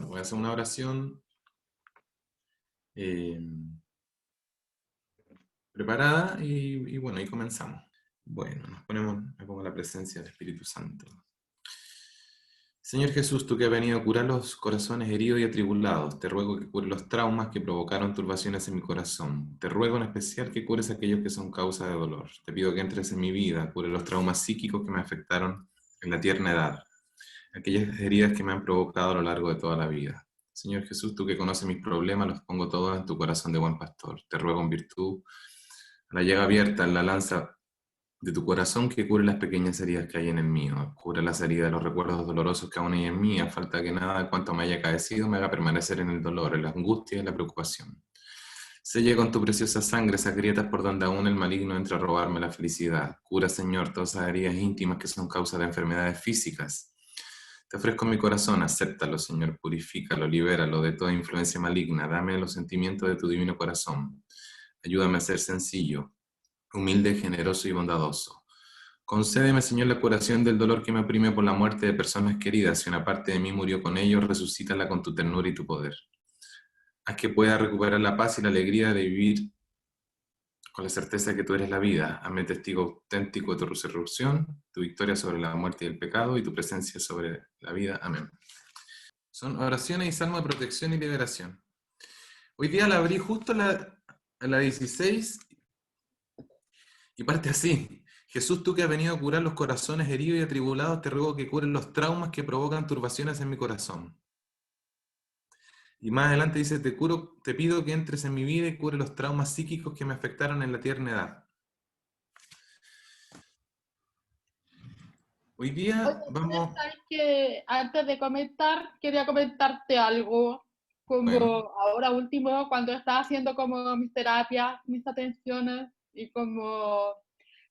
voy a hacer una oración eh, preparada y bueno, ahí comenzamos. Bueno, me pongo en la presencia del Espíritu Santo. Señor Jesús, tú que has venido a curar los corazones heridos y atribulados, te ruego que cures los traumas que provocaron turbaciones en mi corazón. Te ruego en especial que cures a aquellos que son causa de dolor. Te pido que entres en mi vida, cure los traumas psíquicos que me afectaron en la tierna edad, aquellas heridas que me han provocado a lo largo de toda la vida. Señor Jesús, tú que conoces mis problemas, los pongo todos en tu corazón de buen pastor. Te ruego en virtud, a la llaga abierta, en la lanza de tu corazón, que cure las pequeñas heridas que hay en el mío. Cure las heridas de los recuerdos dolorosos que aún hay en mí, a falta que nada de cuanto me haya acaecido me haga permanecer en el dolor, en la angustia y en la preocupación. Sella con tu preciosa sangre esas grietas por donde aún el maligno entra a robarme la felicidad. Cura, Señor, todas esas heridas íntimas que son causa de enfermedades físicas. Te ofrezco mi corazón, acéptalo, Señor, purifícalo, libéralo de toda influencia maligna, dame los sentimientos de tu divino corazón. Ayúdame a ser sencillo, humilde, generoso y bondadoso. Concédeme, Señor, la curación del dolor que me oprime por la muerte de personas queridas. Si una parte de mí murió con ellos, resucítala con tu ternura y tu poder. Haz que pueda recuperar la paz y la alegría de vivir con la certeza de que tú eres la vida. Hazme testigo auténtico de tu resurrección, tu victoria sobre la muerte y el pecado y tu presencia sobre la vida. Amén. Son oraciones y salmos de protección y liberación. Hoy día la abrí justo a la 16 y parte así. Jesús, tú que has venido a curar los corazones heridos y atribulados, te ruego que cures los traumas que provocan turbaciones en mi corazón. Y más adelante dice, te pido que entres en mi vida y cure los traumas psíquicos que me afectaron en la tierna edad. Hoy Oye, día vamos... ¿sabes que antes de comentar, quería comentarte algo? Como Bueno, ahora último, cuando estaba haciendo como mis terapias, mis atenciones, y como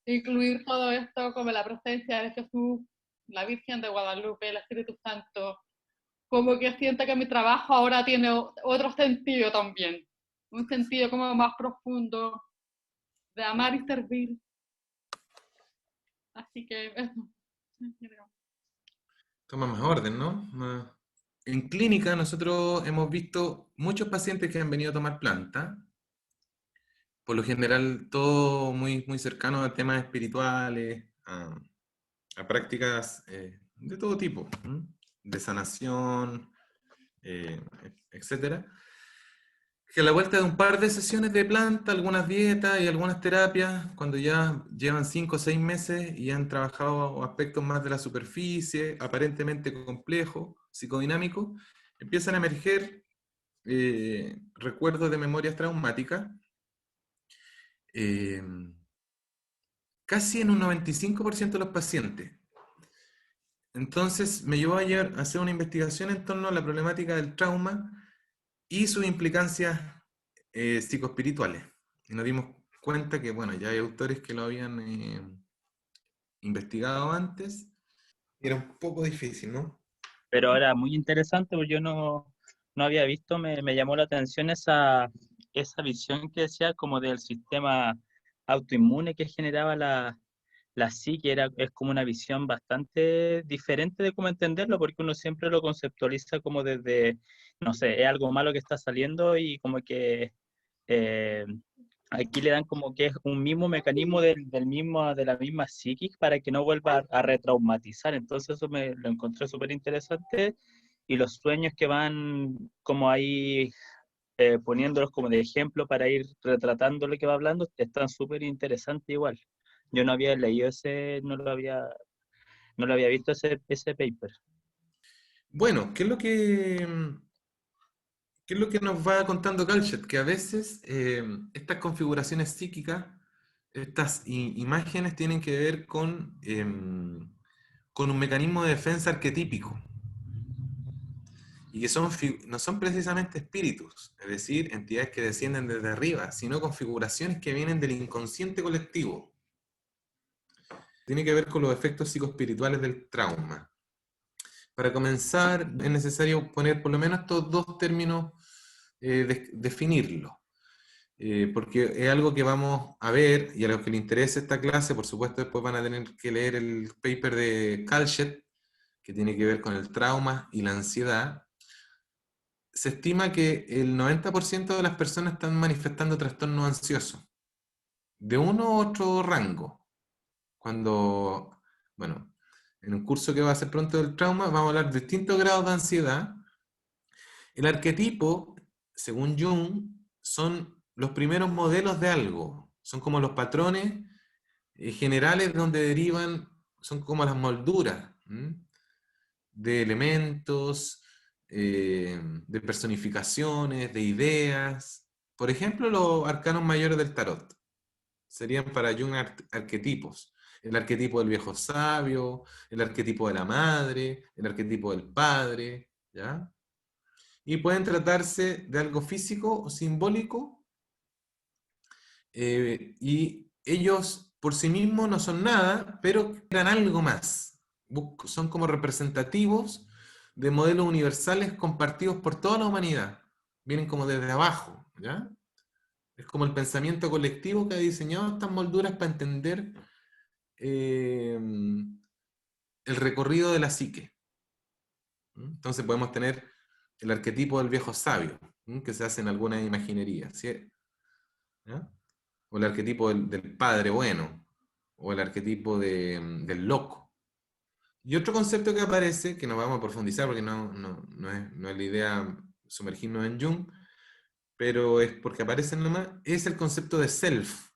incluir todo esto, como la presencia de Jesús, la Virgen de Guadalupe, el Espíritu Santo, como que siento que mi trabajo ahora tiene otro sentido también, un sentido como más profundo, de amar y servir. Así que eso. toma más orden, ¿no? En clínica nosotros hemos visto muchos pacientes que han venido a tomar planta, por lo general todo muy, muy cercano a temas espirituales, a prácticas de todo tipo, ¿m? De sanación, eh, etcétera. Que a la vuelta de un par de sesiones de planta, algunas dietas y algunas terapias, cuando ya llevan 5 o 6 meses y han trabajado aspectos más de la superficie, aparentemente complejos, psicodinámicos, empiezan a emerger recuerdos de memorias traumáticas, eh, casi en un 95% de los pacientes. Entonces me llevó a hacer una investigación en torno a la problemática del trauma y sus implicancias psicoespirituales. Y nos dimos cuenta que, bueno, ya hay autores que lo habían investigado antes. Y era un poco difícil, ¿no? Pero ahora muy interesante, porque yo no había visto, me llamó la atención esa visión que decía como del sistema autoinmune que generaba la psique, es como una visión bastante diferente de cómo entenderlo, porque uno siempre lo conceptualiza como desde, no sé, es algo malo que está saliendo y como que eh, aquí le dan como que es un mismo mecanismo de la misma psiquis para que no vuelva a retraumatizar. Entonces eso lo encontré súper interesante y los sueños que van como ahí poniéndolos como de ejemplo para ir retratando lo que va hablando están súper interesantes igual. Yo no había leído no lo había visto ese paper. Bueno, qué es lo que nos va contando Galchet? Que a veces estas configuraciones psíquicas, estas imágenes tienen que ver con un mecanismo de defensa arquetípico. Y que no son precisamente espíritus, es decir, entidades que descienden desde arriba, sino configuraciones que vienen del inconsciente colectivo. Tiene que ver con los efectos psicoespirituales del trauma. Para comenzar, es necesario poner por lo menos estos dos términos, definirlos. Porque es algo que vamos a ver, y a los que les interese esta clase, por supuesto, después van a tener que leer el paper de Kalchet, que tiene que ver con el trauma y la ansiedad. se estima que el 90% de las personas están manifestando trastorno ansioso, de uno u otro rango. Cuando, bueno, en un curso que va a ser pronto del trauma, vamos a hablar de distintos grados de ansiedad. El arquetipo, según Jung, son los primeros modelos de algo, son como los patrones generales donde derivan, son como las molduras de elementos, de personificaciones, de ideas. Por ejemplo, los arcanos mayores del tarot serían para Jung arquetipos. El arquetipo del viejo sabio, el arquetipo de la madre, el arquetipo del padre, ¿ya? Y pueden tratarse de algo físico o simbólico, y ellos por sí mismos no son nada, pero eran algo más. Son como representativos de modelos universales compartidos por toda la humanidad. Vienen como desde abajo, ¿ya? Es como el pensamiento colectivo que ha diseñado estas molduras para entender el recorrido de la psique. Entonces podemos tener el arquetipo del viejo sabio, que se hace en alguna imaginería, ¿sí? ¿Ya? O el arquetipo del padre bueno, o el arquetipo del loco. Y otro concepto que aparece, que no vamos a profundizar porque no es la idea sumergirnos en Jung, pero es porque aparecen nomás, es el concepto de self.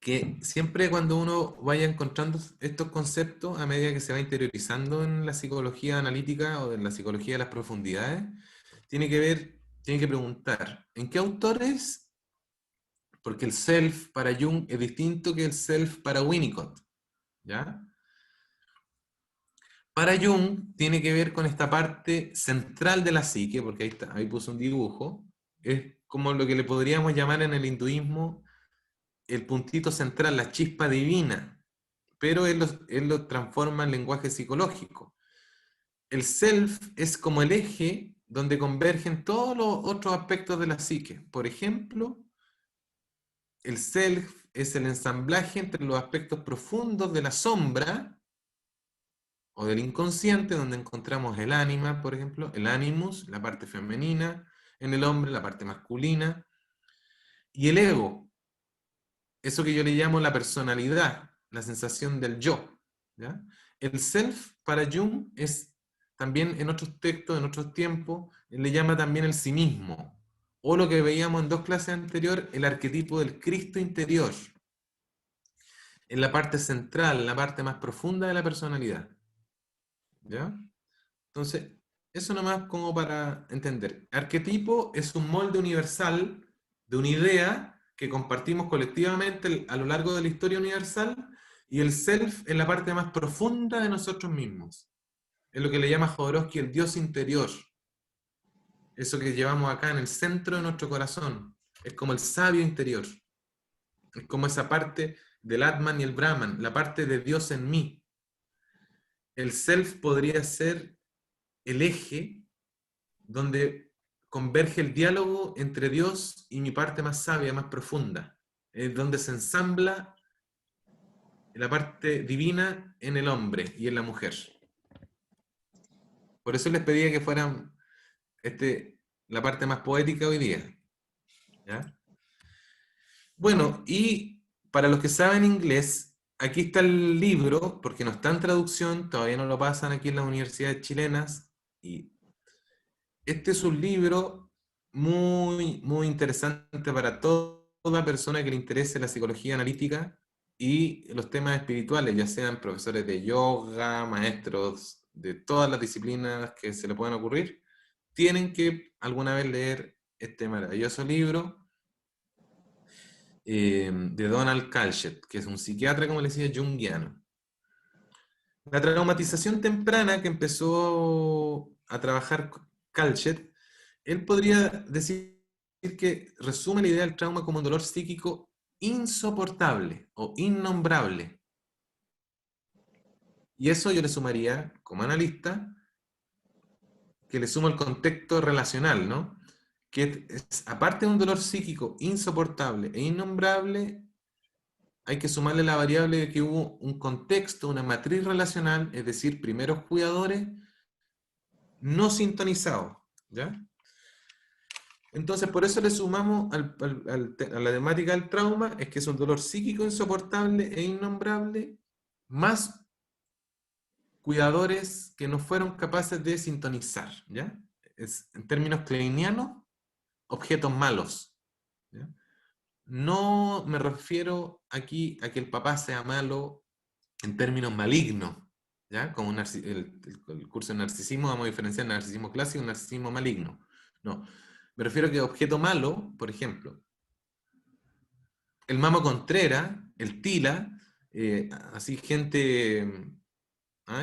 Que siempre cuando uno vaya encontrando estos conceptos, a medida que se va interiorizando en la psicología analítica o en la psicología de las profundidades, tiene que preguntar, ¿en qué autores? Porque el self para Jung es distinto que el self para Winnicott, ¿ya? Para Jung tiene que ver con esta parte central de la psique, porque ahí está, ahí puso un dibujo, es como lo que le podríamos llamar en el hinduismo el puntito central, la chispa divina, pero él lo transforma en lenguaje psicológico. El self es como el eje donde convergen todos los otros aspectos de la psique. Por ejemplo, el self es el ensamblaje entre los aspectos profundos de la sombra o del inconsciente, donde encontramos el ánima, por ejemplo, el animus, la parte femenina, en el hombre, la parte masculina, y el ego, eso que yo le llamo la personalidad, la sensación del yo, ¿ya? El self para Jung es también en otros textos, en otros tiempos, él le llama también el sí mismo, o lo que veíamos en dos clases anteriores, el arquetipo del Cristo interior, en la parte central, en la parte más profunda de la personalidad, ¿ya? Entonces, eso nomás como para entender. Arquetipo es un molde universal de una idea que compartimos colectivamente a lo largo de la historia universal, y el self es la parte más profunda de nosotros mismos. Es lo que le llama Jodorowsky el Dios interior. Eso que llevamos acá en el centro de nuestro corazón. Es como el sabio interior. Es como esa parte del Atman y el Brahman, la parte de Dios en mí. El self podría ser el eje donde converge el diálogo entre Dios y mi parte más sabia, más profunda. Es donde se ensambla la parte divina en el hombre y en la mujer. Por eso les pedía que fueran la parte más poética hoy día. ¿Ya? Bueno, y para los que saben inglés, aquí está el libro, porque no está en traducción, todavía no lo pasan aquí en las universidades chilenas, y este es un libro muy, muy interesante para toda persona que le interese la psicología analítica y los temas espirituales, ya sean profesores de yoga, maestros de todas las disciplinas que se le puedan ocurrir, tienen que alguna vez leer este maravilloso libro de Donald Kalchet, que es un psiquiatra, como le decía, junguiano. La traumatización temprana que empezó a trabajar Kalchet, él podría decir que resume la idea del trauma como un dolor psíquico insoportable o innombrable. Y eso yo le sumaría, como analista, que le sumo el contexto relacional, ¿no? Que aparte de un dolor psíquico insoportable e innombrable, hay que sumarle la variable de que hubo un contexto, una matriz relacional, es decir, primeros cuidadores, no sintonizado, ¿ya? Entonces, por eso le sumamos a la temática del trauma, es que es un dolor psíquico insoportable e innombrable, más cuidadores que no fueron capaces de sintonizar, ¿ya? Es, en términos kleinianos, objetos malos, ¿ya? No me refiero aquí a que el papá sea malo en términos malignos, ¿ya? Como el curso de narcisismo, vamos a diferenciar narcisismo clásico y narcisismo maligno. No, me refiero a que objeto malo, por ejemplo, el Mamo Contreras, el Tila, así gente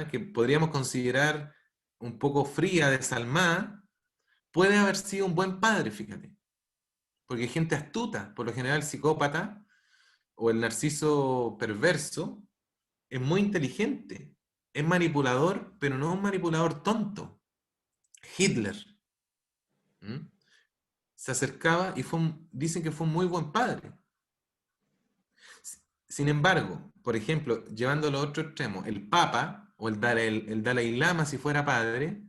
que podríamos considerar un poco fría, desalmada, puede haber sido un buen padre, fíjate. Porque gente astuta, por lo general el psicópata o el narciso perverso, es muy inteligente, es manipulador, pero no es un manipulador tonto. Hitler se acercaba y dicen que fue un muy buen padre. Sin embargo, por ejemplo, llevándolo a otro extremo, el Papa o el Dalai Lama, si fuera padre,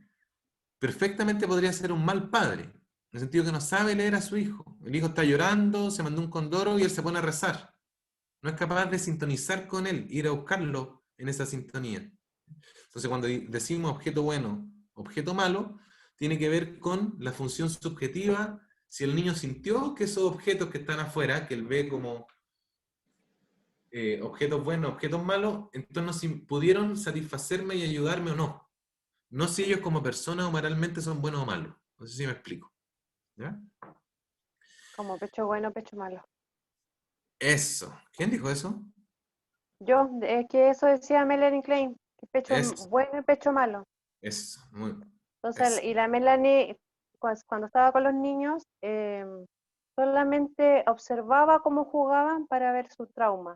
perfectamente podría ser un mal padre, en el sentido que no sabe leer a su hijo. El hijo está llorando, se mandó un condoro y él se pone a rezar. No es capaz de sintonizar con él, ir a buscarlo en esa sintonía. Entonces, cuando decimos objeto bueno, objeto malo, tiene que ver con la función subjetiva. Si el niño sintió que esos objetos que están afuera, que él ve como objetos buenos, objetos malos, entonces si pudieron satisfacerme y ayudarme o no. No si ellos como personas o moralmente son buenos o malos. No sé si me explico. ¿Ya? Como pecho bueno, pecho malo. Eso. ¿Quién dijo eso? Yo, es que eso decía Melanie Klein, que pecho Eso. bueno y pecho malo. Eso. Muy, Entonces, eso. y la Melanie, cuando estaba con los niños, solamente observaba cómo jugaban para ver su trauma.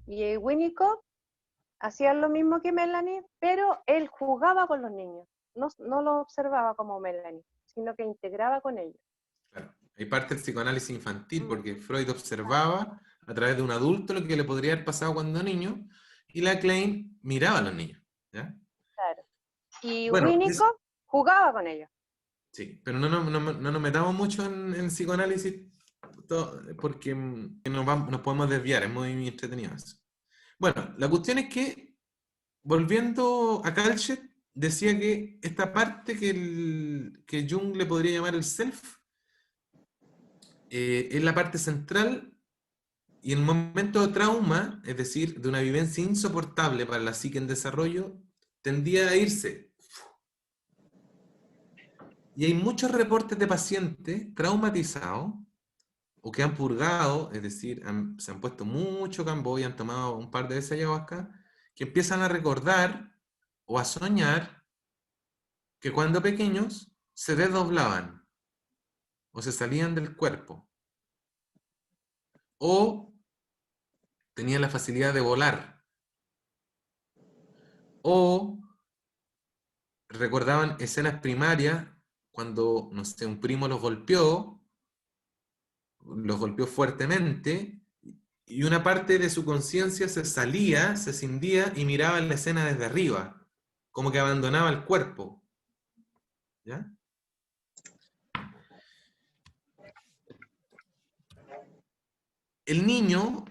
Y Winnicott hacía lo mismo que Melanie, pero él jugaba con los niños. No lo observaba como Melanie, sino que integraba con ellos. Claro. Hay parte del psicoanálisis infantil, Mm, porque Freud observaba a través de un adulto lo que le podría haber pasado cuando niño, y la Klein miraba a los niños. ¿Ya? claro. Y Bueno, Winnicott jugaba con ellos. sí, pero no nos metamos mucho en psicoanálisis porque nos podemos desviar, es muy entretenido eso. Bueno, la cuestión es que, volviendo a Kalchet, decía que esta parte que Jung le podría llamar el self, es la parte central y en el momento de trauma, es decir, de una vivencia insoportable para la psique en desarrollo, tendía a irse. Y hay muchos reportes de pacientes traumatizados o que han purgado, es decir, se han puesto mucho cambo y han tomado un par de veces ayahuasca, que empiezan a recordar o a soñar que cuando pequeños se desdoblaban o se salían del cuerpo o tenían la facilidad de volar o recordaban escenas primarias cuando, no sé, un primo los golpeó fuertemente y una parte de su conciencia se salía, se cindía y miraba la escena desde arriba, como que abandonaba el cuerpo. ¿Ya? El niño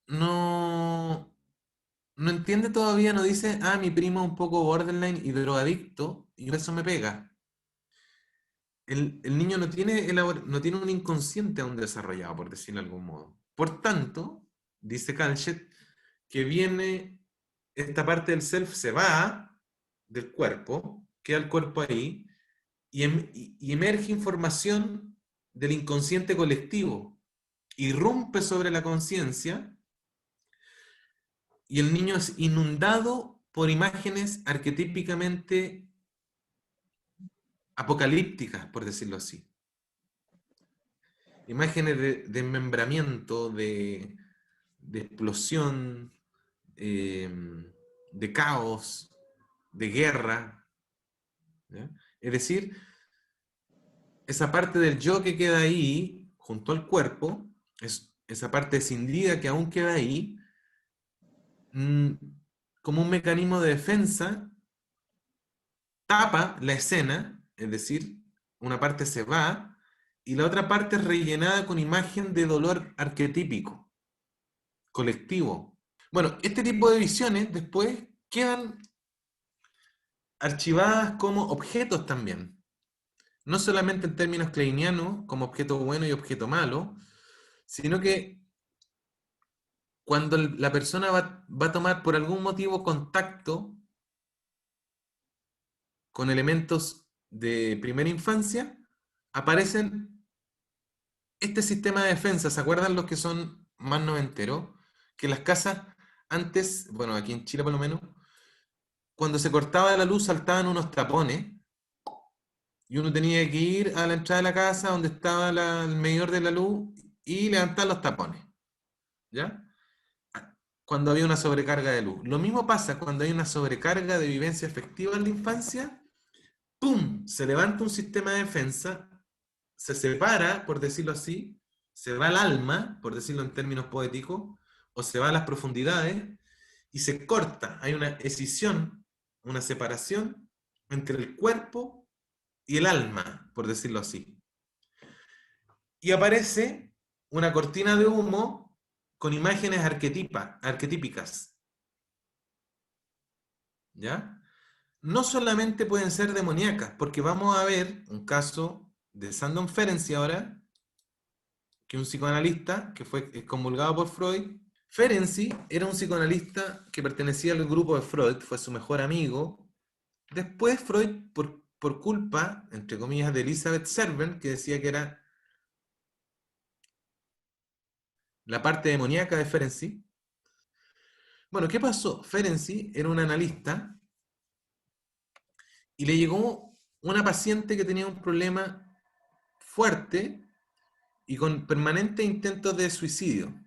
no entiende todavía, no dice, mi primo es un poco borderline y drogadicto y por eso me pega. El niño no tiene un inconsciente aún desarrollado, por decirlo de algún modo. Por tanto, dice Kalchet, que viene esta parte del self, se va del cuerpo, queda el cuerpo ahí, y emerge información del inconsciente colectivo, irrumpe sobre la conciencia, y el niño es inundado por imágenes arquetípicamente apocalípticas, por decirlo así. Imágenes de desmembramiento, de explosión, de caos, de guerra. ¿Ya? Es decir, esa parte del yo que queda ahí, junto al cuerpo, esa parte escindida que aún queda ahí, como un mecanismo de defensa, tapa la escena es decir, una parte se va y la otra parte es rellenada con imagen de dolor arquetípico, colectivo. Bueno, este tipo de visiones después quedan archivadas como objetos también. No solamente en términos kleinianos, como objeto bueno y objeto malo, sino que cuando la persona va a tomar por algún motivo contacto con elementos de primera infancia, aparecen este sistema de defensa. ¿Se acuerdan los que son más noventeros? Que las casas antes, bueno, aquí en Chile por lo menos, cuando se cortaba la luz saltaban unos tapones y uno tenía que ir a la entrada de la casa donde estaba el medidor de la luz y levantar los tapones, ¿ya? Cuando había una sobrecarga de luz. Lo mismo pasa cuando hay una sobrecarga de vivencia afectiva en la infancia. ¡Pum! Se levanta un sistema de defensa, se separa, por decirlo así, se va al alma, por decirlo en términos poéticos, o se va a las profundidades, y se corta. Hay una escisión, una separación entre el cuerpo y el alma, por decirlo así. Y aparece una cortina de humo con imágenes arquetípicas. ¿Ya? No solamente pueden ser demoníacas, porque vamos a ver un caso de Sandon Ferenczi ahora, que es un psicoanalista que fue excomulgado por Freud. Ferenczi era un psicoanalista que pertenecía al grupo de Freud, fue su mejor amigo. Después Freud, por culpa, entre comillas, de Elizabeth Servan, que decía que era la parte demoníaca de Ferenczi. Bueno, ¿qué pasó? Ferenczi era un analista y le llegó una paciente que tenía un problema fuerte y con permanentes intentos de suicidio.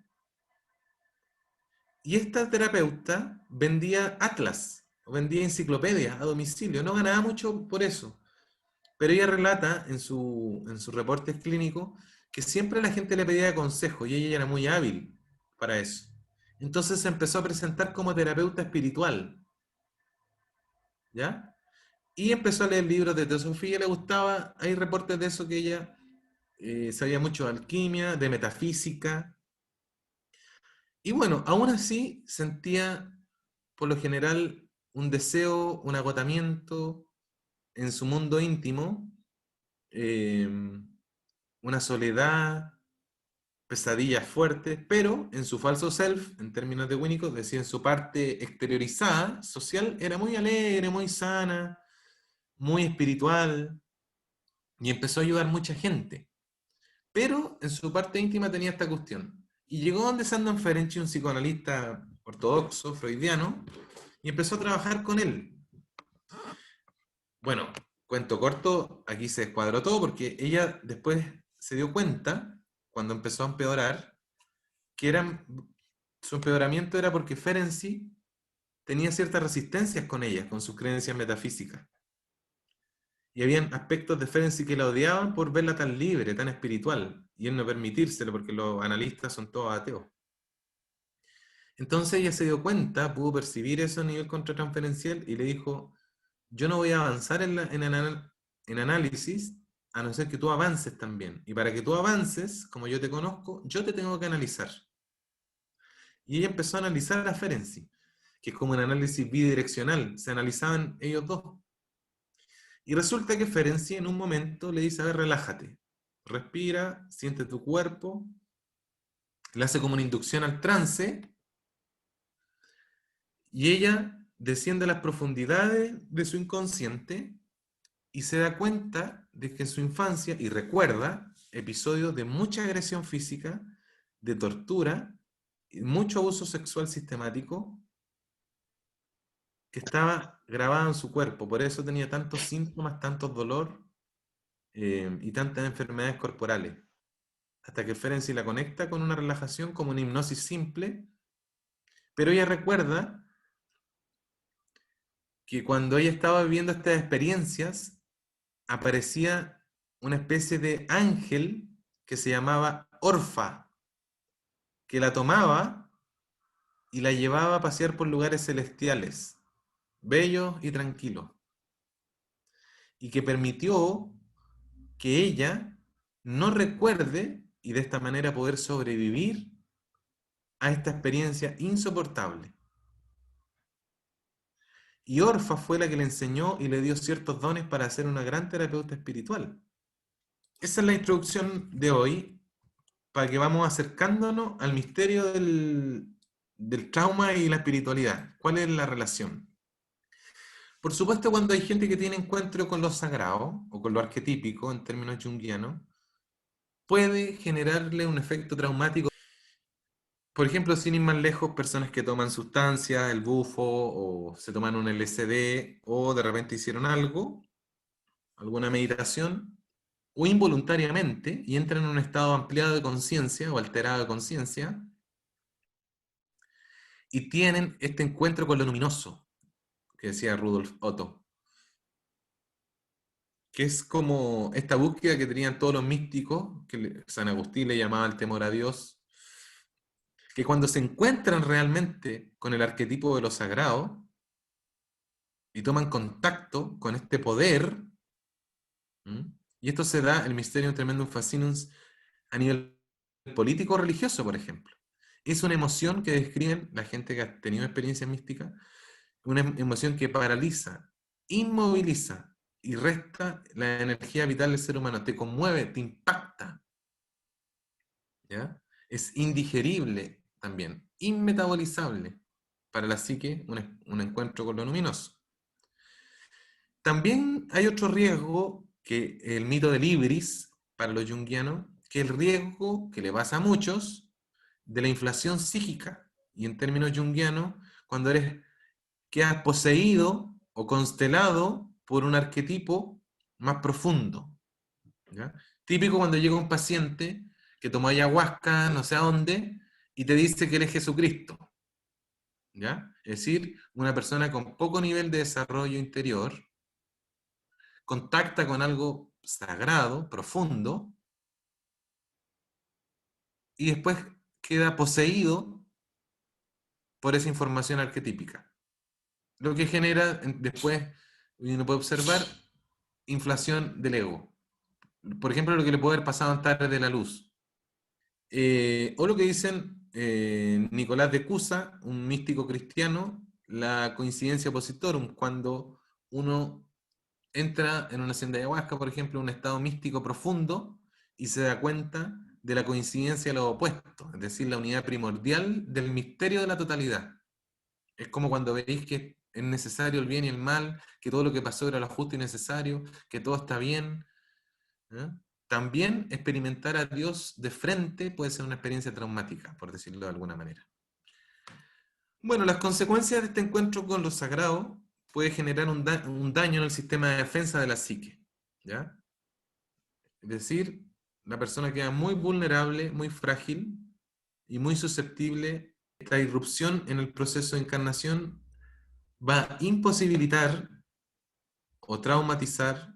Y esta terapeuta vendía atlas, o vendía enciclopedias a domicilio, no ganaba mucho por eso. Pero ella relata en sus reportes clínicos que siempre la gente le pedía consejo y ella era muy hábil para eso. Entonces se empezó a presentar como terapeuta espiritual, ¿ya? Y empezó a leer libros de teosofía, le gustaba, hay reportes de eso que ella sabía mucho de alquimia, de metafísica. Y bueno, aún así sentía por lo general un deseo, un agotamiento en su mundo íntimo, eh, una soledad, pesadillas fuertes, pero en su falso self, en términos de Winnicott, decía en su parte exteriorizada, social, era muy alegre, muy sana, muy espiritual, y empezó a ayudar mucha gente. Pero en su parte íntima tenía esta cuestión. Y llegó donde Sandon Ferenczi, un psicoanalista ortodoxo, freudiano, y empezó a trabajar con él. Bueno, cuento corto, aquí se descuadró todo porque ella después se dio cuenta, cuando empezó a empeorar, que su empeoramiento era porque Ferenczi tenía ciertas resistencias con ella, con sus creencias metafísicas. Y habían aspectos de Ferenczi que la odiaban por verla tan libre, tan espiritual, y él no permitírselo porque los analistas son todos ateos. Entonces ella se dio cuenta, pudo percibir eso a nivel contratransferencial y le dijo, yo no voy a avanzar en análisis a no ser que tú avances también. Y para que tú avances, como yo te conozco, yo te tengo que analizar. Y ella empezó a analizar a Ferenczi, que es como un análisis bidireccional, se analizaban ellos dos. Y resulta que Ferenczi en un momento le dice, a ver, relájate, respira, siente tu cuerpo, le hace como una inducción al trance, y ella desciende a las profundidades de su inconsciente y se da cuenta de que en su infancia, y recuerda episodios de mucha agresión física, de tortura, y mucho abuso sexual sistemático, que estaba grabado en su cuerpo. Por eso tenía tantos síntomas, tantos dolor y tantas enfermedades corporales. Hasta que Ferenczi la conecta con una relajación como una hipnosis simple, pero ella recuerda que cuando ella estaba viviendo estas experiencias, aparecía una especie de ángel que se llamaba Orfa, que la tomaba y la llevaba a pasear por lugares celestiales, bellos y tranquilos. y que permitió que ella no recuerde y de esta manera poder sobrevivir a esta experiencia insoportable. Y Orfa fue la que le enseñó y le dio ciertos dones para ser una gran terapeuta espiritual. Esa es la introducción de hoy, para que vamos acercándonos al misterio del trauma y la espiritualidad. ¿Cuál es la relación? Por supuesto, cuando hay gente que tiene encuentro con lo sagrado, o con lo arquetípico, en términos junguianos, puede generarle un efecto traumático. Por ejemplo, sin ir más lejos, personas que toman sustancias, el bufo, o se toman un LSD, o de repente hicieron algo, alguna meditación, o involuntariamente, y entran en un estado ampliado de conciencia, o alterado de conciencia, y tienen este encuentro con lo luminoso, que decía Rudolf Otto, que es como esta búsqueda que tenían todos los místicos, que San Agustín le llamaba el temor a Dios, que cuando se encuentran realmente con el arquetipo de lo sagrado y toman contacto con este poder, ¿m? Y esto se da el Mysterium Tremendum Fascinum a nivel político-religioso, por ejemplo. Es una emoción que describen la gente que ha tenido experiencia mística, una emoción que paraliza, inmoviliza y resta la energía vital del ser humano, te conmueve, te impacta, ¿ya? Es indigerible también, inmetabolizable para la psique, un encuentro con lo luminoso. También hay otro riesgo que el mito del ibris para los junguianos, que es el riesgo que le pasa a muchos de la inflación psíquica. Y en términos junguianos, cuando quedas poseído o constelado por un arquetipo más profundo, ¿ya? Típico cuando llega un paciente que tomó ayahuasca, no sé a dónde, y te dice que él es Jesucristo, ¿ya? Es decir, una persona con poco nivel de desarrollo interior contacta con algo sagrado, profundo, y después queda poseído por esa información arquetípica. Lo que genera después, uno puede observar, inflación del ego. Por ejemplo, lo que le puede haber pasado en Tarde de la Luz. O lo que dicen Nicolás de Cusa, un místico cristiano, la coincidencia positorum, cuando uno entra en una senda de ayahuasca, por ejemplo, en un estado místico profundo y se da cuenta de la coincidencia de los opuestos, es decir, la unidad primordial del misterio de la totalidad. Es como cuando veis que es necesario el bien y el mal, que todo lo que pasó era lo justo y necesario, que todo está bien. ¿Eh? También experimentar a Dios de frente puede ser una experiencia traumática, por decirlo de alguna manera. Bueno, las consecuencias de este encuentro con lo sagrado puede generar un daño en el sistema de defensa de la psique, ¿ya? Es decir, la persona queda muy vulnerable, muy frágil y muy susceptible. Esta irrupción en el proceso de encarnación va a imposibilitar o traumatizar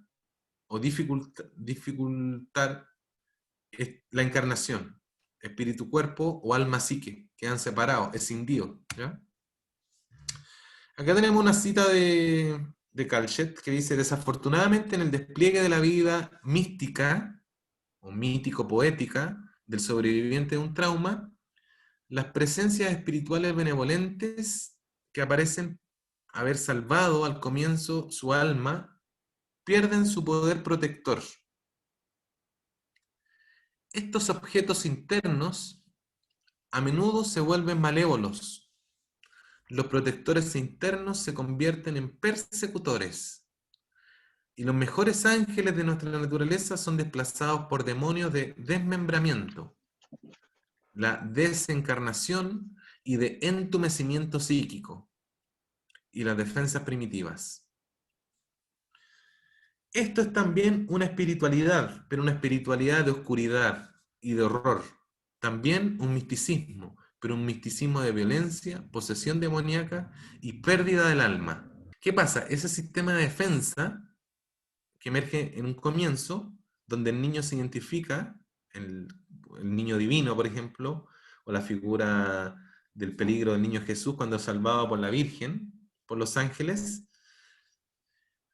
o dificultar la encarnación. Espíritu-cuerpo o alma-psique quedan separados, escindidos, ¿ya? Acá tenemos una cita de Calchet que dice: desafortunadamente en el despliegue de la vida mística o mítico-poética del sobreviviente de un trauma, las presencias espirituales benevolentes que aparecen haber salvado al comienzo su alma pierden su poder protector. Estos objetos internos a menudo se vuelven malévolos. Los protectores internos se convierten en persecutores. Y los mejores ángeles de nuestra naturaleza son desplazados por demonios de desmembramiento, la desencarnación y de entumecimiento psíquico, y las defensas primitivas. Esto es también una espiritualidad, pero una espiritualidad de oscuridad y de horror. También un misticismo, pero un misticismo de violencia, posesión demoníaca y pérdida del alma. ¿Qué pasa? Ese sistema de defensa que emerge en un comienzo, donde el niño se identifica, el niño divino, por ejemplo, o la figura del peligro del niño Jesús cuando es salvado por la Virgen, por los ángeles,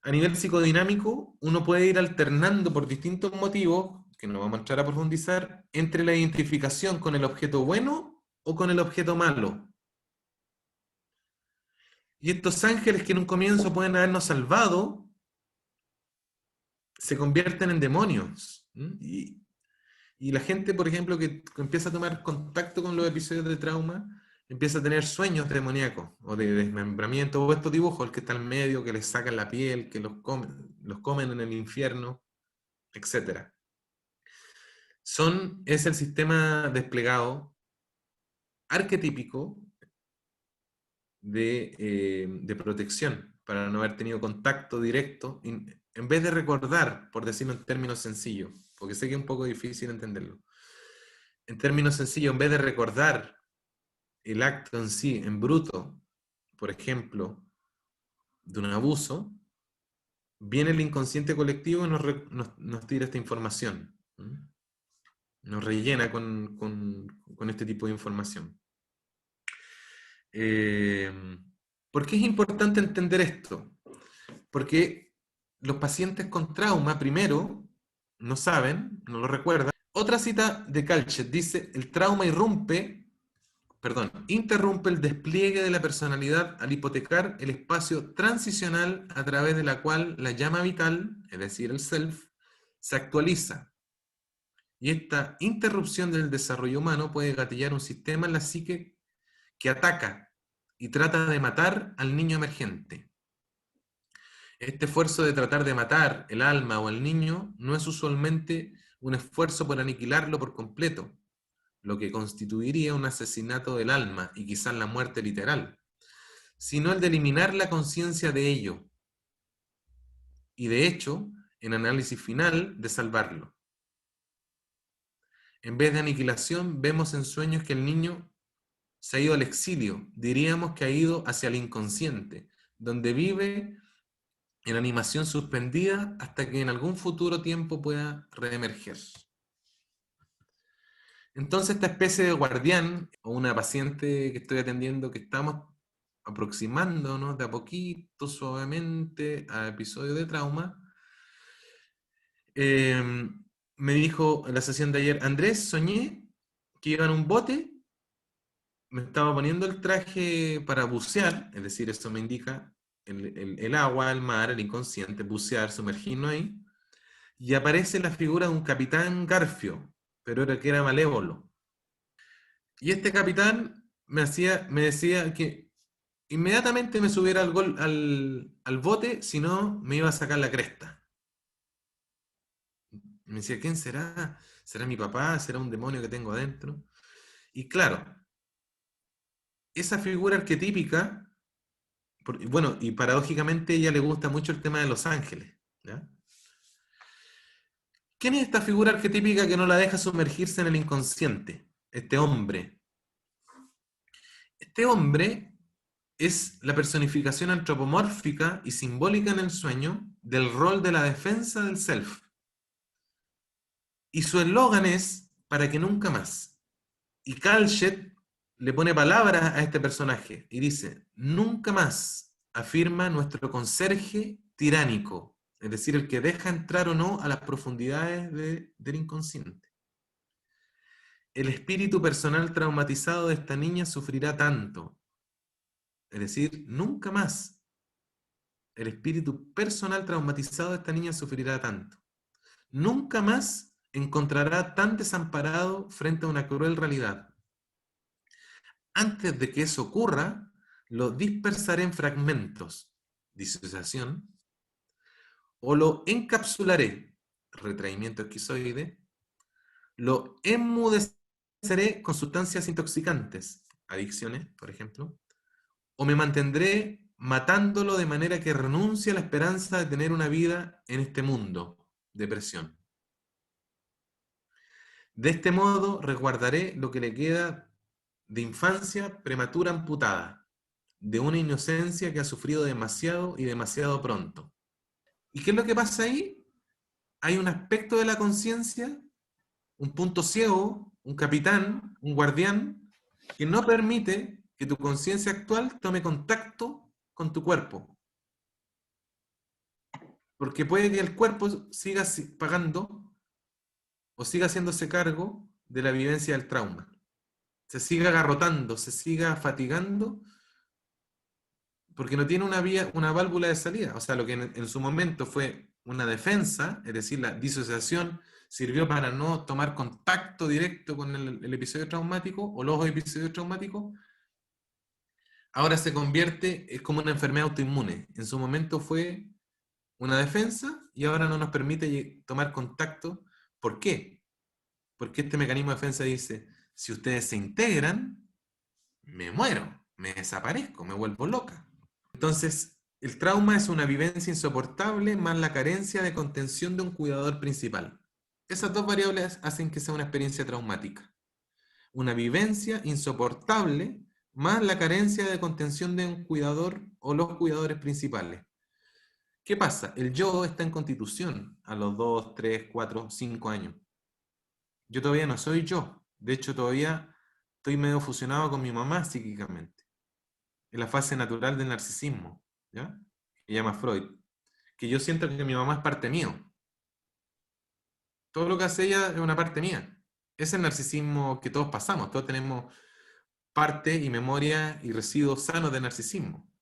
a nivel psicodinámico, uno puede ir alternando por distintos motivos, que no vamos a entrar a profundizar, entre la identificación con el objeto bueno o con el objeto malo. Y estos ángeles que en un comienzo pueden habernos salvado, se convierten en demonios. Y la gente, por ejemplo, que empieza a tomar contacto con los episodios de trauma, empieza a tener sueños demoníacos, o de desmembramiento, o estos dibujos, el que está al medio, que les sacan la piel, que los comen en el infierno, etc. Es el sistema desplegado arquetípico de protección, para no haber tenido contacto directo, en vez de recordar, por decirlo en términos sencillos, porque sé que es un poco difícil entenderlo. En términos sencillos, en vez de recordar el acto en sí, en bruto, por ejemplo, de un abuso, viene el inconsciente colectivo y nos tira esta información. Nos rellena con este tipo de información. ¿Por qué es importante entender esto? Porque los pacientes con trauma, primero, no saben, no lo recuerdan. Otra cita de Kalchet dice, el trauma interrumpe el despliegue de la personalidad al hipotecar el espacio transicional a través de la cual la llama vital, es decir, el self, se actualiza. Y esta interrupción del desarrollo humano puede gatillar un sistema en la psique que ataca y trata de matar al niño emergente. Este esfuerzo de tratar de matar el alma o el niño no es usualmente un esfuerzo por aniquilarlo por completo, lo que constituiría un asesinato del alma y quizás la muerte literal, sino el de eliminar la conciencia de ello y, de hecho, en análisis final, de salvarlo. En vez de aniquilación, vemos en sueños que el niño se ha ido al exilio, diríamos que ha ido hacia el inconsciente, donde vive en animación suspendida hasta que en algún futuro tiempo pueda reemerger. Entonces esta especie de guardián, o una paciente que estoy atendiendo, que estamos aproximándonos de a poquito, suavemente, a episodios de trauma, me dijo en la sesión de ayer, Andrés, soñé que iba en un bote, me estaba poniendo el traje para bucear, es decir, esto me indica el agua, el mar, el inconsciente, bucear, sumergirnos ahí, y aparece la figura de un capitán Garfio, pero era malévolo. Y este capitán me decía que inmediatamente me subiera al bote, si no me iba a sacar la cresta. Me decía, ¿quién será? ¿Será mi papá? ¿Será un demonio que tengo adentro? Y claro, esa figura arquetípica, bueno, y paradójicamente a ella le gusta mucho el tema de los ángeles, ¿ya? ¿Quién es esta figura arquetípica que no la deja sumergirse en el inconsciente? Este hombre. Este hombre es la personificación antropomórfica y simbólica en el sueño del rol de la defensa del self. Y su eslogan es, para que nunca más. Y Kalchet le pone palabras a este personaje y dice, nunca más, afirma nuestro conserje tiránico, es decir, el que deja entrar o no a las profundidades del inconsciente. El espíritu personal traumatizado de esta niña sufrirá tanto. Es decir, nunca más. El espíritu personal traumatizado de esta niña sufrirá tanto. Nunca más encontrará tan desamparado frente a una cruel realidad. Antes de que eso ocurra, lo dispersaré en fragmentos, disociación, o lo encapsularé, retraimiento esquizoide, lo enmudeceré con sustancias intoxicantes, adicciones, por ejemplo, o me mantendré matándolo de manera que renuncie a la esperanza de tener una vida en este mundo, depresión. De este modo resguardaré lo que le queda de infancia prematura amputada, de una inocencia que ha sufrido demasiado y demasiado pronto. ¿Y qué es lo que pasa ahí? Hay un aspecto de la conciencia, un punto ciego, un capitán, un guardián, que no permite que tu conciencia actual tome contacto con tu cuerpo. Porque puede que el cuerpo siga pagando o siga haciéndose cargo de la vivencia del trauma. Se siga agarrotando, se siga fatigando, porque no tiene una vía, una válvula de salida. O sea, lo que en su momento fue una defensa, es decir, la disociación, sirvió para no tomar contacto directo con el episodio traumático o los episodios traumáticos, ahora se convierte, es como una enfermedad autoinmune. En su momento fue una defensa y ahora no nos permite tomar contacto. ¿Por qué? Porque este mecanismo de defensa dice, si ustedes se integran, me muero, me desaparezco, me vuelvo loca. Entonces, el trauma es una vivencia insoportable más la carencia de contención de un cuidador principal. Esas dos variables hacen que sea una experiencia traumática. Una vivencia insoportable más la carencia de contención de un cuidador o los cuidadores principales. ¿Qué pasa? El yo está en constitución a los 2, 3, 4, 5 años. Yo todavía no soy yo. De hecho, todavía estoy medio fusionado con mi mamá psíquicamente. En la fase natural del narcisismo, ¿ya? Que llama Freud. Que yo siento que mi mamá es parte mío. Todo lo que hace ella es una parte mía. Es el narcisismo que todos pasamos. Todos tenemos parte y memoria y residuos sanos de narcisismo.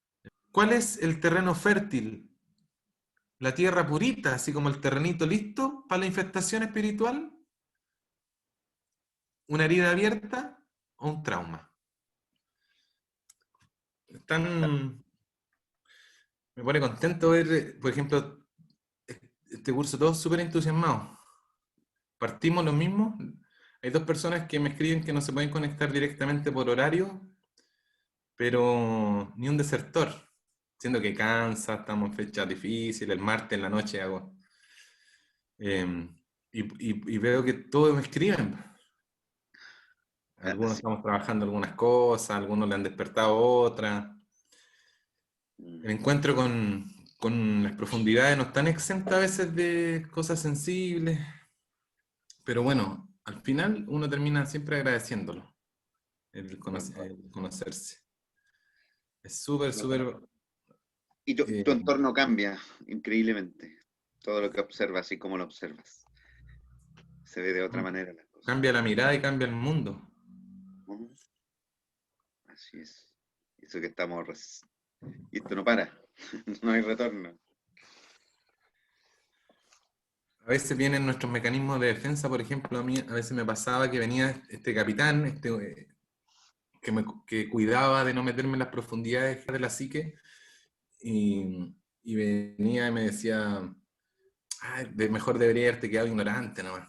¿Cuál es el terreno fértil? La tierra purita, así como el terrenito listo para la infestación espiritual. ¿Una herida abierta o un trauma? Me pone contento ver, por ejemplo, este curso, todos súper entusiasmados. Partimos lo mismo. Hay dos personas que me escriben que no se pueden conectar directamente por horario, pero ni un desertor. Siendo que cansa, estamos en fechas difíciles, el martes en la noche hago. Y veo que todos me escriben. Algunos estamos trabajando algunas cosas, algunos le han despertado otras. El encuentro con las profundidades no están exentas a veces de cosas sensibles, pero bueno, al final uno termina siempre agradeciéndolo, el conocerse. Es súper, súper... Y tu entorno cambia increíblemente. Todo lo que observas y cómo lo observas. Se ve de otra manera las cosas. Cambia la mirada y cambia el mundo. Así es. Eso que estamos... Y esto no para. No hay retorno. A veces vienen nuestros mecanismos de defensa, por ejemplo, a mí a veces me pasaba que venía este capitán que cuidaba de no meterme en las profundidades de la psique y venía y me decía, ay, mejor debería haberte quedado ignorante nomás.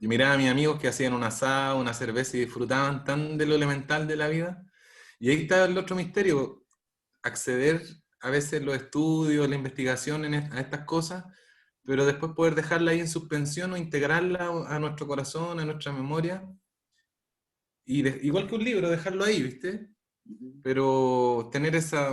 Y miraba a mis amigos que hacían un asado, una cerveza y disfrutaban tan de lo elemental de la vida. Y ahí está el otro misterio, acceder a veces los estudios, la investigación a estas cosas, pero después poder dejarla ahí en suspensión o integrarla a nuestro corazón, a nuestra memoria. Y igual que un libro, dejarlo ahí, ¿viste? Pero tener esa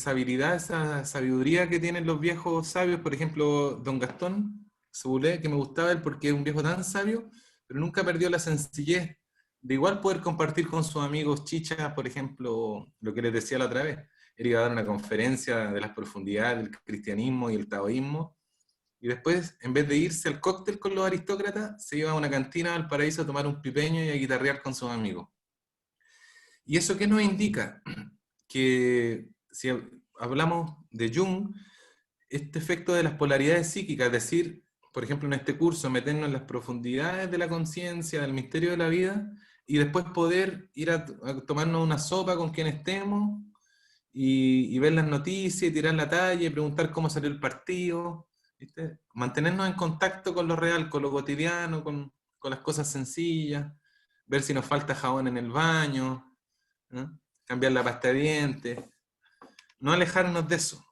habilidad, esa sabiduría que tienen los viejos sabios, por ejemplo, don Gastón Sebulé, que me gustaba él porque es un viejo tan sabio, pero nunca perdió la sencillez de igual poder compartir con sus amigos chichas, por ejemplo, lo que les decía la otra vez. Él iba a dar una conferencia de las profundidades del cristianismo y el taoísmo, y después, en vez de irse al cóctel con los aristócratas, se iba a una cantina al paraíso a tomar un pipeño y a guitarrear con sus amigos. ¿Y eso qué nos indica? Que si hablamos de Jung, este efecto de las polaridades psíquicas, es decir, por ejemplo, en este curso, meternos en las profundidades de la conciencia, del misterio de la vida, y después poder ir a tomarnos una sopa con quien estemos, y ver las noticias, y tirar la talla, y preguntar cómo salió el partido, ¿viste? Mantenernos en contacto con lo real, con lo cotidiano, con las cosas sencillas, ver si nos falta jabón en el baño, ¿no? Cambiar la pasta de dientes, no alejarnos de eso.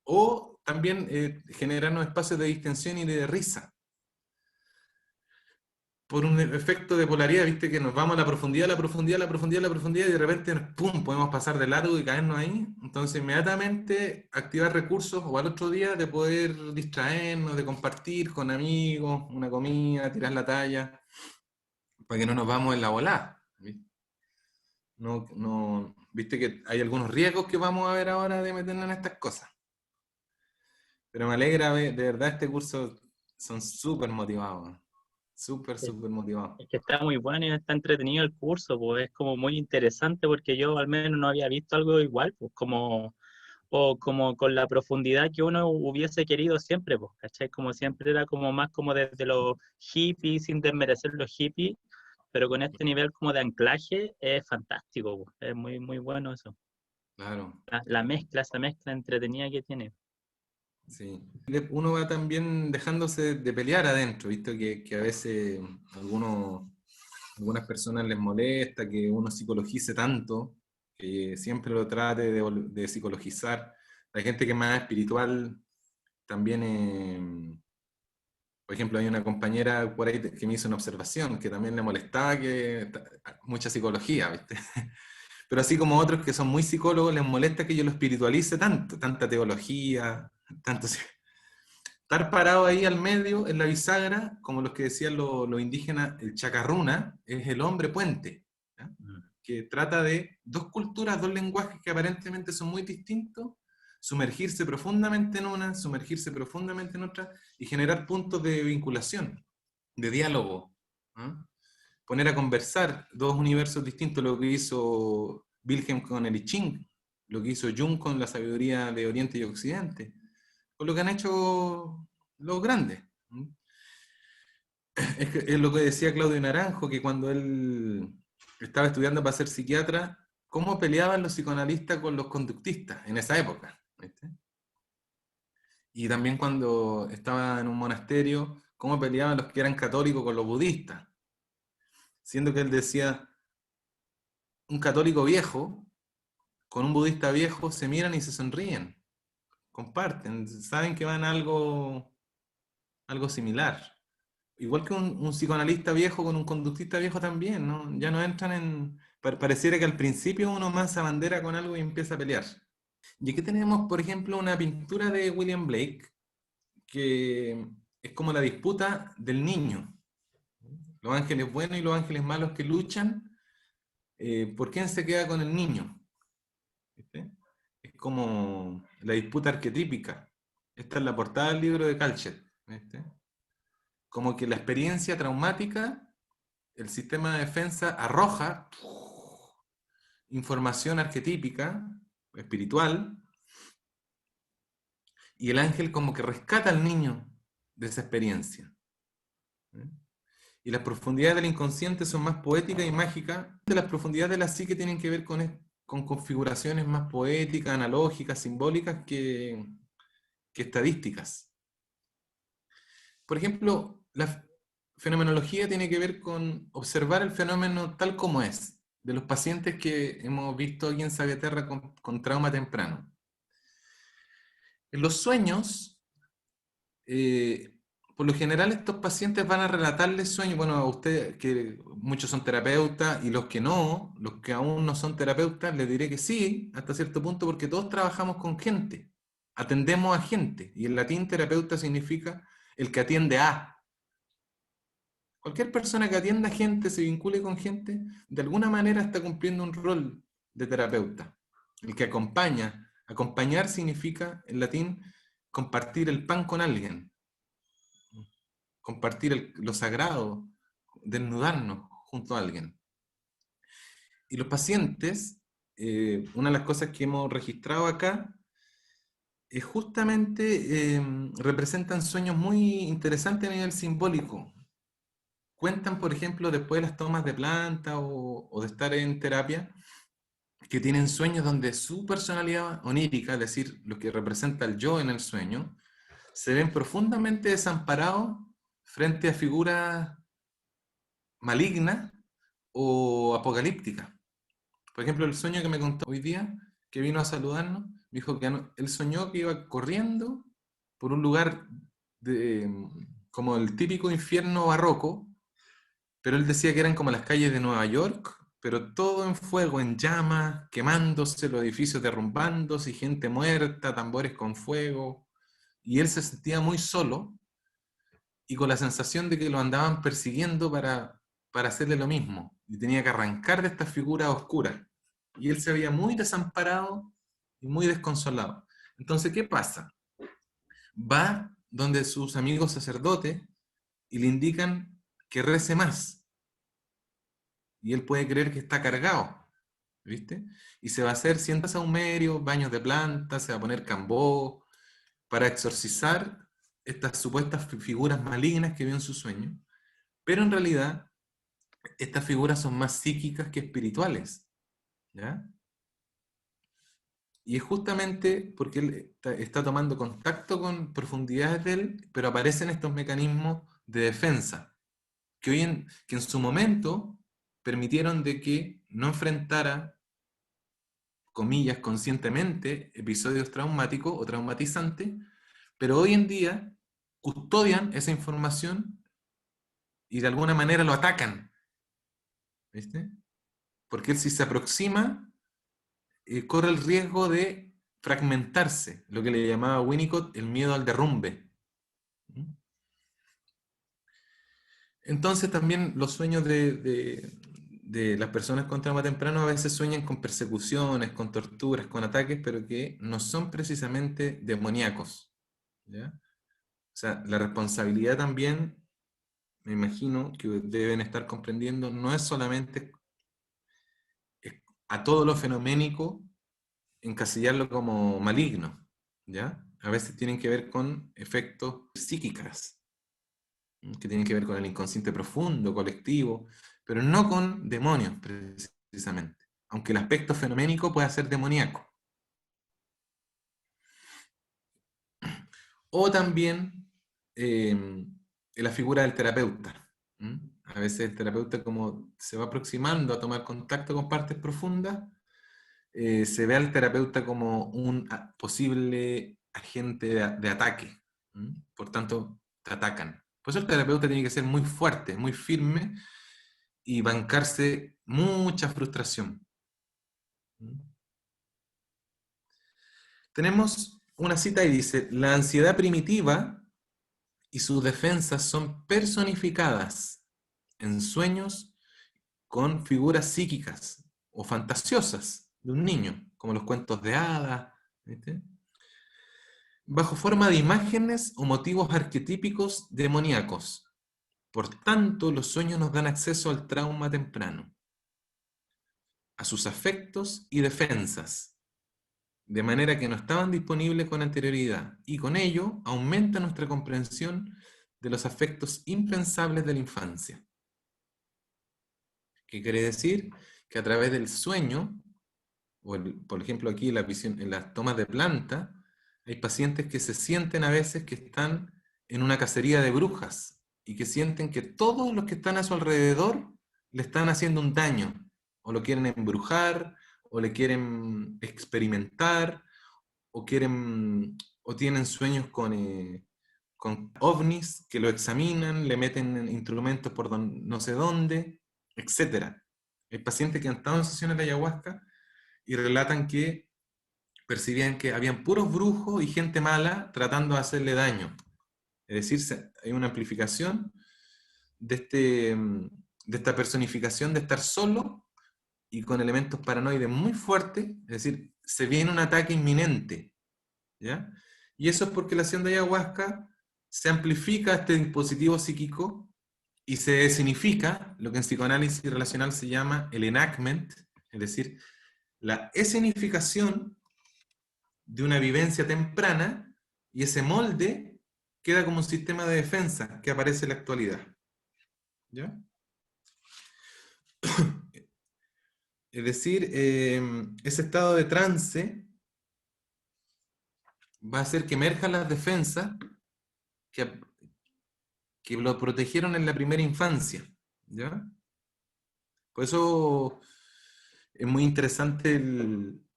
O también generarnos espacios de distensión y de risa. Por un efecto de polaridad, viste que nos vamos a la profundidad, la profundidad, la profundidad, la profundidad, y de repente, ¡pum!, podemos pasar de largo y caernos ahí. Entonces, inmediatamente activar recursos, o al otro día de poder distraernos, de compartir con amigos, una comida, tirar la talla, para que no nos vamos en la volada. Viste que hay algunos riesgos que vamos a ver ahora de meternos en estas cosas. Pero me alegra ver, de verdad este curso son súper motivados, súper motivados. Es que está muy bueno y está entretenido el curso, pues es como muy interesante porque yo al menos no había visto algo igual, pues como, o como con la profundidad que uno hubiese querido siempre, pues, ¿cachai? Como siempre era como más como desde los hippies, sin desmerecer los hippies, pero con este nivel como de anclaje es fantástico, pues, es muy, muy bueno eso. Claro, La mezcla, esa mezcla entretenida que tiene. sí. Uno va también dejándose de pelear adentro, ¿visto? Que a veces algunas personas les molesta que uno psicologice tanto, que siempre lo trate de psicologizar. Hay gente que es más espiritual también. Por ejemplo, hay una compañera por ahí que me hizo una observación que también le molestaba que mucha psicología, ¿viste? Pero así como otros que son muy psicólogos, les molesta que yo lo espiritualice tanto, tanta teología, tanto... Estar parado ahí al medio, en la bisagra, como los que decían los indígenas, el chacarruna es el hombre puente, ¿ya? Que trata de dos culturas, dos lenguajes que aparentemente son muy distintos, sumergirse profundamente en una, sumergirse profundamente en otra, y generar puntos de vinculación, de diálogo, ¿ah? Poner a conversar dos universos distintos, lo que hizo Wilhelm con el I Ching, lo que hizo Jung con la sabiduría de Oriente y Occidente, con lo que han hecho los grandes. Es lo que decía Claudio Naranjo, que cuando él estaba estudiando para ser psiquiatra, cómo peleaban los psicoanalistas con los conductistas en esa época, ¿viste? Y también cuando estaba en un monasterio, cómo peleaban los que eran católicos con los budistas, siendo que él decía, un católico viejo con un budista viejo se miran y se sonríen, comparten, saben que van a algo similar. Igual que un psicoanalista viejo con un conductista viejo también, ¿no? Ya no entran en... Pareciera que al principio uno más se abandera con algo y empieza a pelear. Y aquí tenemos, por ejemplo, una pintura de William Blake, que es como la disputa del niño. Los ángeles buenos y los ángeles malos que luchan, ¿por quién se queda con el niño? ¿Viste? Es como la disputa arquetípica. Esta es la portada del libro de Calchet, ¿viste? Como que la experiencia traumática, el sistema de defensa arroja información arquetípica, espiritual, y el ángel como que rescata al niño de esa experiencia. Y las profundidades del inconsciente son más poéticas y mágicas. Las profundidades de la psique tienen que ver con configuraciones más poéticas, analógicas, simbólicas que estadísticas. Por ejemplo, la fenomenología tiene que ver con observar el fenómeno tal como es, de los pacientes que hemos visto aquí en Sabeterra con trauma temprano. En los sueños, por lo general estos pacientes van a relatarles sueños, bueno, a ustedes que muchos son terapeutas y los que no, los que aún no son terapeutas, les diré que sí, hasta cierto punto, porque todos trabajamos con gente, atendemos a gente, y en latín terapeuta significa el que atiende a. Cualquier persona que atienda gente, se vincule con gente, de alguna manera está cumpliendo un rol de terapeuta. El que acompaña. Acompañar significa, en latín, compartir el pan con alguien. Compartir lo sagrado, desnudarnos junto a alguien. Y los pacientes, una de las cosas que hemos registrado acá, es justamente representan sueños muy interesantes a nivel simbólico. Cuentan, por ejemplo, después de las tomas de planta o de estar en terapia, que tienen sueños donde su personalidad onírica, es decir, lo que representa el yo en el sueño, se ven profundamente desamparados frente a figuras malignas o apocalípticas. Por ejemplo, el sueño que me contó hoy día, que vino a saludarnos, dijo que él soñó que iba corriendo por un lugar como el típico infierno barroco, pero él decía que eran como las calles de Nueva York, pero todo en fuego, en llamas, quemándose, los edificios derrumbándose, y gente muerta, tambores con fuego, y él se sentía muy solo, y con la sensación de que lo andaban persiguiendo para hacerle lo mismo, y tenía que arrancar de estas figuras oscuras, y él se veía muy desamparado y muy desconsolado. Entonces, ¿qué pasa? va donde sus amigos sacerdotes y le indican que rece más. Y él puede creer que está cargado, ¿viste? Y se va a hacer cientos sahumerios, baños de plantas, se va a poner cambó para exorcizar estas supuestas figuras malignas que vio en su sueño. Pero en realidad, estas figuras son más psíquicas que espirituales, ¿ya? Y es justamente porque él está tomando contacto con profundidades de él, pero aparecen estos mecanismos de defensa, que en su momento permitieron de que no enfrentara, comillas, conscientemente, episodios traumáticos o traumatizantes, pero hoy en día custodian esa información y de alguna manera lo atacan, ¿viste? Porque él, si se aproxima, corre el riesgo de fragmentarse, lo que le llamaba Winnicott el miedo al derrumbe. Entonces también los sueños de las personas con trauma temprano a veces sueñan con persecuciones, con torturas, con ataques, pero que no son precisamente demoníacos, ¿ya? O sea, la responsabilidad también, me imagino que deben estar comprendiendo, no es solamente a todo lo fenoménico encasillarlo como maligno, ¿ya? A veces tienen que ver con efectos psíquicos, que tienen que ver con el inconsciente profundo, colectivo, pero no con demonios precisamente, aunque el aspecto fenoménico pueda ser demoníaco. O también la figura del terapeuta. A veces el terapeuta, como se va aproximando a tomar contacto con partes profundas, se ve al terapeuta como un posible agente de ataque. Por tanto, te atacan. Por eso el terapeuta tiene que ser muy fuerte, muy firme y bancarse mucha frustración. Tenemos una cita y dice: la ansiedad primitiva y sus defensas son personificadas en sueños con figuras psíquicas o fantasiosas de un niño, como los cuentos de hadas, ¿viste? Bajo forma de imágenes o motivos arquetípicos demoníacos. Por tanto, los sueños nos dan acceso al trauma temprano, a sus afectos y defensas, de manera que no estaban disponibles con anterioridad, y con ello aumenta nuestra comprensión de los afectos impensables de la infancia. ¿Qué quiere decir? Que a través del sueño, o por ejemplo aquí en las tomas de planta, hay pacientes que se sienten a veces que están en una cacería de brujas y que sienten que todos los que están a su alrededor le están haciendo un daño, o lo quieren embrujar, o le quieren experimentar, o tienen sueños con ovnis que lo examinan, le meten instrumentos por no sé dónde, etc. Hay pacientes que han estado en sesiones de ayahuasca y relatan que percibían que habían puros brujos y gente mala tratando de hacerle daño. Es decir, hay una amplificación de esta personificación de estar solo y con elementos paranoides muy fuertes, es decir, se viene un ataque inminente, ¿ya? Y eso es porque la acción de ayahuasca se amplifica este dispositivo psíquico y se escenifica lo que en psicoanálisis relacional se llama el enactment, es decir, la escenificación de una vivencia temprana, y ese molde queda como un sistema de defensa que aparece en la actualidad. ¿Ya? Es decir, ese estado de trance va a hacer que emerjan las defensas que lo protegieron en la primera infancia. ¿Ya? Por eso es muy interesante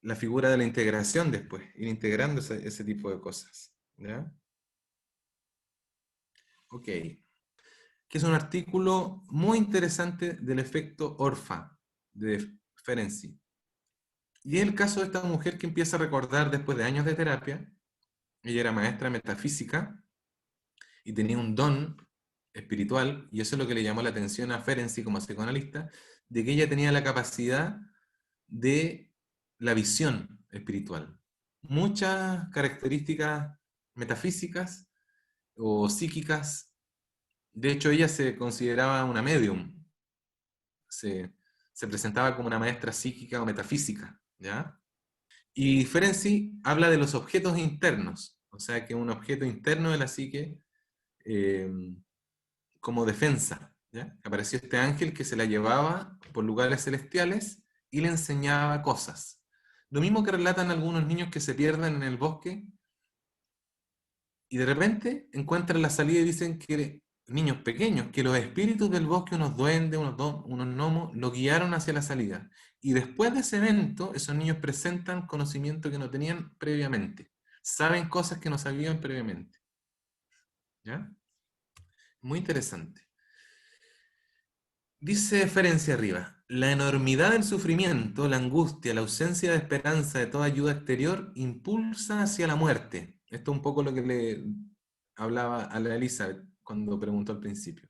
la figura de la integración después, ir integrando ese tipo de cosas. ¿Ya? Ok. Que es un artículo muy interesante del efecto Orpha, de Ferenczi. Y es el caso de esta mujer que empieza a recordar después de años de terapia. Ella era maestra de metafísica y tenía un don espiritual, y eso es lo que le llamó la atención a Ferenczi como psicoanalista, de que ella tenía la capacidad de la visión espiritual. Muchas características metafísicas o psíquicas. De hecho, ella se consideraba una medium. Se presentaba como una maestra psíquica o metafísica, ¿ya? Y Ferenczi habla de los objetos internos, o sea, que un objeto interno de la psique eh, como defensa, ¿ya? Apareció este ángel que se la llevaba por lugares celestiales y le enseñaba cosas. Lo mismo que relatan algunos niños que se pierden en el bosque y de repente encuentran la salida y dicen que niños pequeños, que los espíritus del bosque, unos duendes, unos gnomos, lo guiaron hacia la salida. Y después de ese evento, esos niños presentan conocimiento que no tenían previamente. Saben cosas que no sabían previamente. ¿Ya? Muy interesante. Dice Ferencia arriba, la enormidad del sufrimiento, la angustia, la ausencia de esperanza de toda ayuda exterior impulsa hacia la muerte. Esto es un poco lo que le hablaba a la Elizabeth cuando preguntó al principio.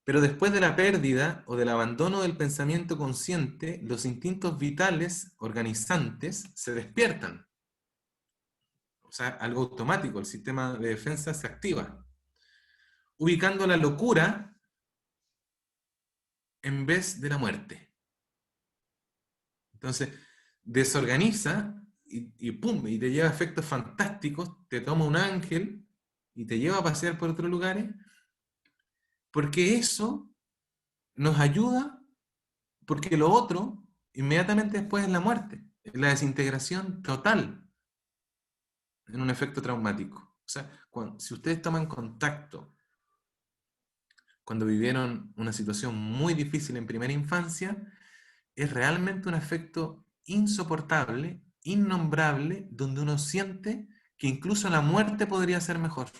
Pero después de la pérdida o del abandono del pensamiento consciente, los instintos vitales, organizantes, se despiertan. O sea, algo automático, el sistema de defensa se activa, ubicando la locura en vez de la muerte. Entonces, desorganiza y pum, y te lleva efectos fantásticos, te toma un ángel y te lleva a pasear por otros lugares, porque eso nos ayuda, porque lo otro, inmediatamente después es la muerte, es la desintegración total en un efecto traumático. O sea, si ustedes toman contacto cuando vivieron una situación muy difícil en primera infancia, es realmente un efecto insoportable, innombrable, donde uno siente que incluso la muerte podría ser mejor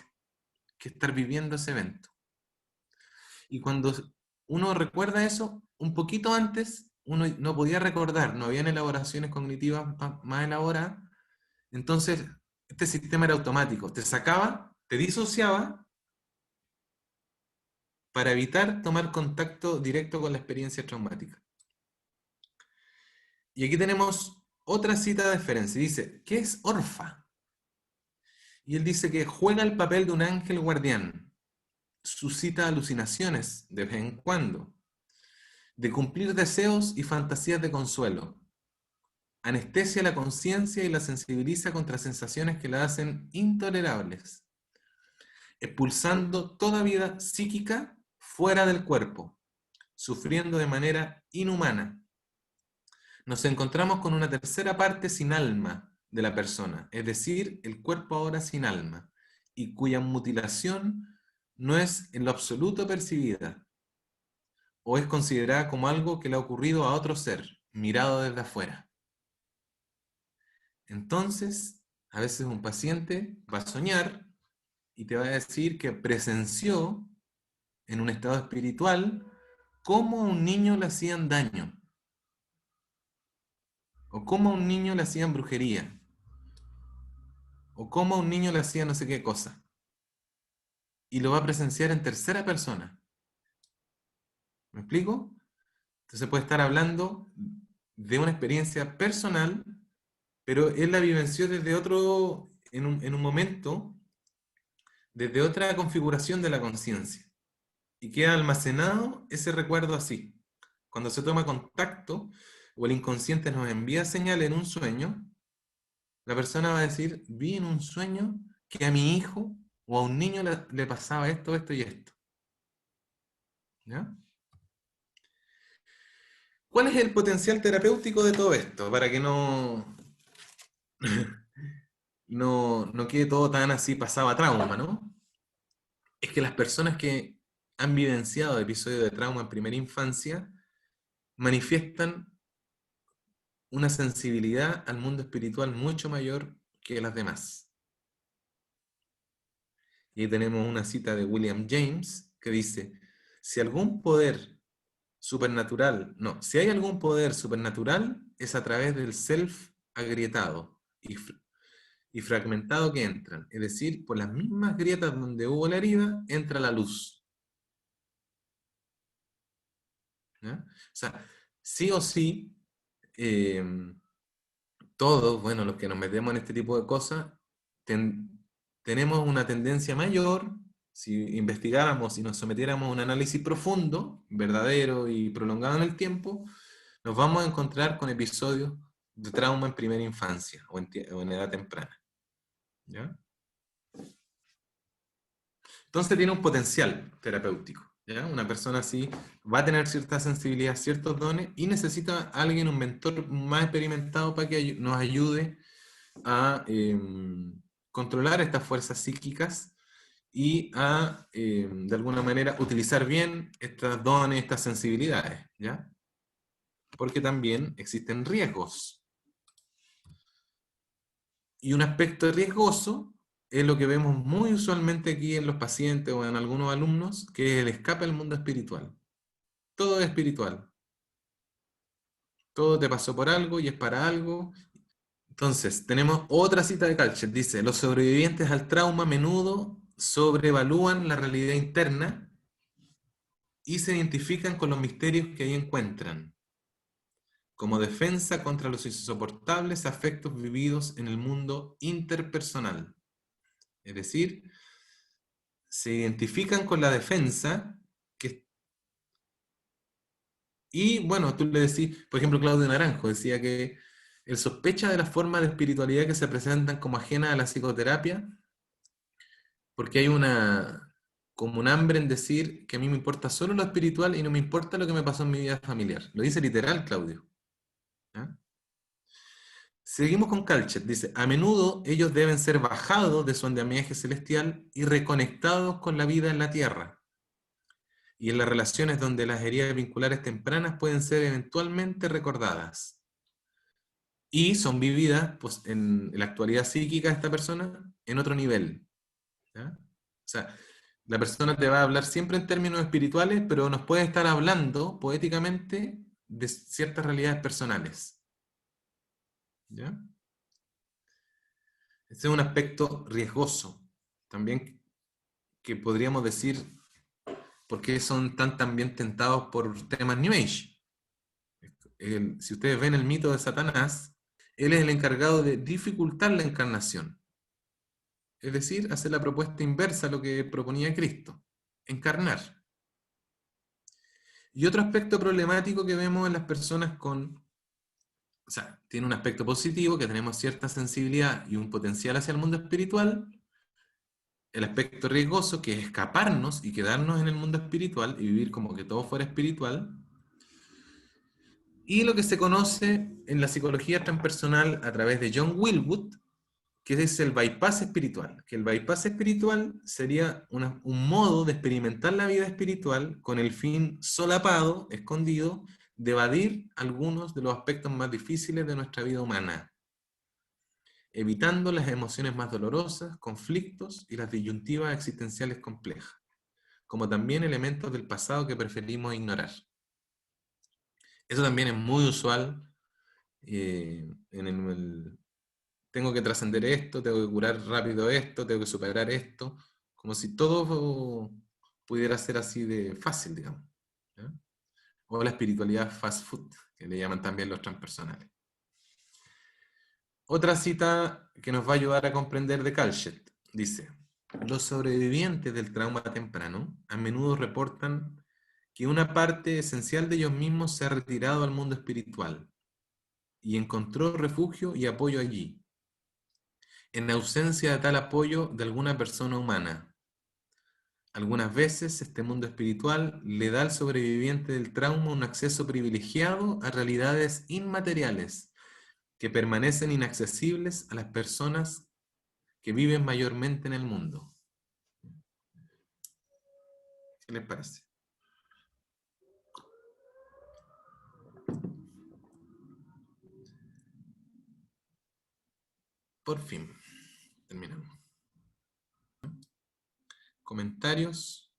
que estar viviendo ese evento. Y cuando uno recuerda eso, un poquito antes, uno no podía recordar, no habían elaboraciones cognitivas más elaboradas, entonces este sistema era automático, te sacaba, te disociaba para evitar tomar contacto directo con la experiencia traumática. Y aquí tenemos otra cita de Ferenczi. Dice, ¿qué es Orfa? Y él dice que juega el papel de un ángel guardián, suscita alucinaciones de vez en cuando, de cumplir deseos y fantasías de consuelo, anestesia la conciencia y la sensibiliza contra sensaciones que la hacen intolerables, expulsando toda vida psíquica fuera del cuerpo, sufriendo de manera inhumana. Nos encontramos con una tercera parte sin alma de la persona, es decir, el cuerpo ahora sin alma, y cuya mutilación no es en lo absoluto percibida, o es considerada como algo que le ha ocurrido a otro ser, mirado desde afuera. Entonces, a veces un paciente va a soñar y te va a decir que presenció en un estado espiritual cómo a un niño le hacían daño, o cómo a un niño le hacían brujería, o cómo a un niño le hacían no sé qué cosa. Y lo va a presenciar en tercera persona. ¿Me explico? Entonces puede estar hablando de una experiencia personal, pero él la vivenció desde otro, en un momento, desde otra configuración de la conciencia. Y queda almacenado ese recuerdo así. Cuando se toma contacto o el inconsciente nos envía señal en un sueño, la persona va a decir, vi en un sueño que a mi hijo o a un niño le pasaba esto, esto y esto. ¿Ya? ¿Cuál es el potencial terapéutico de todo esto? Para que no quede todo tan así pasado a trauma, ¿no? Es que las personas que han vivenciado episodios de trauma en primera infancia manifiestan una sensibilidad al mundo espiritual mucho mayor que las demás. Y ahí tenemos una cita de William James que dice, si hay algún poder supernatural es a través del self agrietado y fragmentado que entran. Es decir, por las mismas grietas donde hubo la herida, entra la luz. ¿Ya? O sea, sí o sí, todos, bueno, los que nos metemos en este tipo de cosas, tenemos una tendencia mayor, si investigáramos y nos sometiéramos a un análisis profundo, verdadero y prolongado en el tiempo, nos vamos a encontrar con episodios de trauma en primera infancia o en edad temprana. ¿Ya? Entonces tiene un potencial terapéutico. ¿Ya? Una persona así va a tener cierta sensibilidad, ciertos dones, y necesita a alguien, un mentor más experimentado para que nos ayude a controlar estas fuerzas psíquicas y a, de alguna manera, utilizar bien estos dones, estas sensibilidades, ¿ya? Porque también existen riesgos. Y un aspecto riesgoso es lo que vemos muy usualmente aquí en los pacientes o en algunos alumnos, que es el escape al mundo espiritual. Todo es espiritual. Todo te pasó por algo y es para algo. Entonces, tenemos otra cita de Kalcher. Dice, los sobrevivientes al trauma a menudo sobrevalúan la realidad interna y se identifican con los misterios que ahí encuentran, como defensa contra los insoportables afectos vividos en el mundo interpersonal. Es decir, se identifican con la defensa y bueno, tú le decís, por ejemplo, Claudio Naranjo decía que él sospecha de las formas de espiritualidad que se presentan como ajenas a la psicoterapia, porque hay como un hambre en decir que a mí me importa solo lo espiritual y no me importa lo que me pasó en mi vida familiar. Lo dice literal, Claudio. ¿Ya? Seguimos con Kalcher. Dice, a menudo ellos deben ser bajados de su andamiaje celestial y reconectados con la vida en la tierra. Y en las relaciones donde las heridas vinculares tempranas pueden ser eventualmente recordadas. Y son vividas pues, en la actualidad psíquica de esta persona en otro nivel. ¿Ya? O sea, la persona te va a hablar siempre en términos espirituales, pero nos puede estar hablando poéticamente de ciertas realidades personales. ¿Ya? Ese es un aspecto riesgoso. También que podríamos decir por qué son tan bien tentados por temas New Age. Si ustedes ven el mito de Satanás, él es el encargado de dificultar la encarnación. Es decir, hacer la propuesta inversa a lo que proponía Cristo. Encarnar. Y otro aspecto problemático que vemos en las personas o sea, tiene un aspecto positivo, que tenemos cierta sensibilidad y un potencial hacia el mundo espiritual. El aspecto riesgoso, que es escaparnos y quedarnos en el mundo espiritual y vivir como que todo fuera espiritual. Y lo que se conoce en la psicología transpersonal a través de John Willwood, que es el bypass espiritual. Que el bypass espiritual sería un modo de experimentar la vida espiritual con el fin solapado, escondido, de evadir algunos de los aspectos más difíciles de nuestra vida humana, evitando las emociones más dolorosas, conflictos y las disyuntivas existenciales complejas, como también elementos del pasado que preferimos ignorar. Eso también es muy usual tengo que trascender esto, tengo que curar rápido esto, tengo que superar esto, como si todo pudiera ser así de fácil, digamos. ¿Ya? O la espiritualidad fast food, que le llaman también los transpersonales. Otra cita que nos va a ayudar a comprender de Kalcher dice, los sobrevivientes del trauma temprano a menudo reportan que una parte esencial de ellos mismos se ha retirado al mundo espiritual y encontró refugio y apoyo allí, en ausencia de tal apoyo de alguna persona humana. Algunas veces este mundo espiritual le da al sobreviviente del trauma un acceso privilegiado a realidades inmateriales que permanecen inaccesibles a las personas que viven mayormente en el mundo. ¿Qué les parece? Por fin, terminamos. Comentarios,